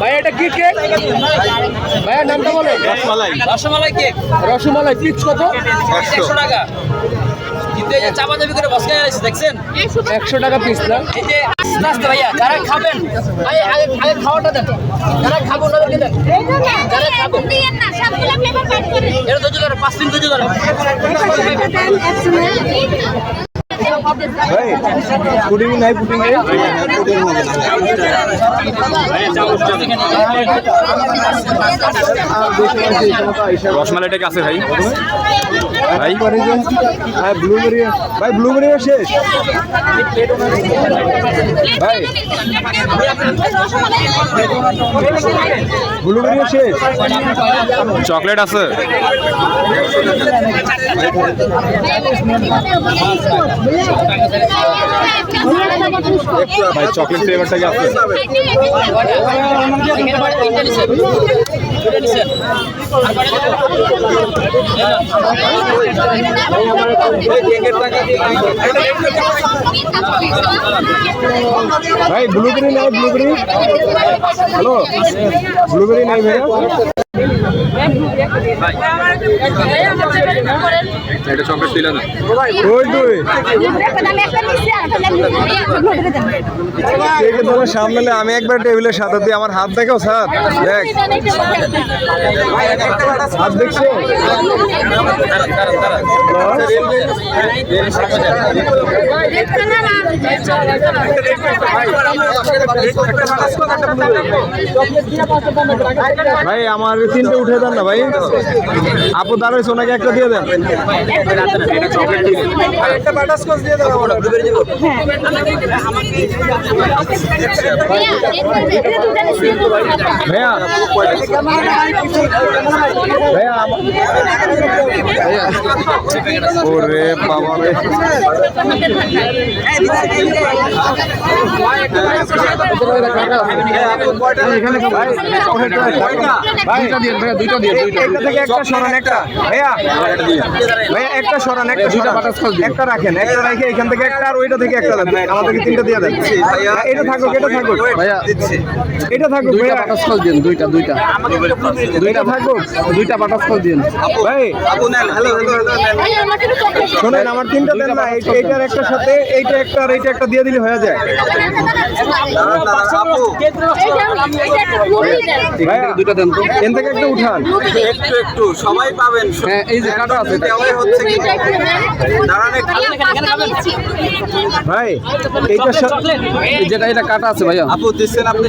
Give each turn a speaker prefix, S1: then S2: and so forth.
S1: ভাই এটা কি কেক? ভাইয়া নামটা বলেন।
S2: রসমালাই কেক।
S1: রসমালাই পিস কত?
S2: 100 টাকা। কিন্তু এই যে চাপাচাপি করে বসকে আসছে দেখছেন?
S1: 100 টাকা পিস না?
S2: এই যে আস্তে আস্তে ভাইয়া যারা খাবেন আগে খাওয়াটা দেন। যারা খাবো না দেন। যারা খাবো
S3: দিয়েন না, সবগুলো ফ্লেভার কাট করে।
S2: এটা ধৈর্য ধরে 5 দিন ধৈর্য ধরে।
S1: ভাই পুডিং নাই পুডিং এ
S4: রসমালাইটা আছে ভাই ভাই
S1: ভাই ব্লুবেরি ভাই ব্লুবেরি শেষ ভাই ব্লুবেরি শেষ
S4: চকলেট আছে ভাই চকলেট ফ্লেভারটা কি আছে
S1: ভাই ব্লুবেরি নাই ব্লুবেরি হ্যালো ব্লুবেরি নাই ভাই
S4: এটা চকলেট দিলে না
S1: ওই দুই কেকের দোকান সামনে আমি একবার টেবিলের সাথে দিয়ে আমার হাত দেখো স্যার দেখ হাত দেখছো ভাই আমার তিনটে উঠে দেন না ভাই আপু দাঁড়াইছে ওনাকে একটা দিয়ে দেন একটা বাটারস্কচ দিয়ে দেন ভাইয়া ভাইয়া ওরে বাবা রে দুইটা দিয়ে একটা সরান একটা ভাইয়া ভাইয়া একটা সরান একটা একটা রাখেন একটা রেখে এখান থেকে একটা আর ওইটা থেকে একটা দেন আমাদেরকে তিনটা দিয়ে দেন এটা থাকুক ভাইয়া এটা থাকুক ভাইয়া বাটারস্কচ দিন দুইটা থাকুক দুইটা বাটারস্কচ দিন ভাই শোনেন আমার তিনটা দেন না এইটার একটা সাথে এইটা একটা আর এইটা একটা দিয়ে দিলে হয়ে যায় ভাইয়া দুইটা দেন তো এন থেকে একটা উঠান একটু সবাই পাবেন হ্যাঁ এই যে কাটা আছে হচ্ছে কি ভাই এইটা যেটা এটা কাটা আছে ভাইয়া আপু দিচ্ছেন আপনি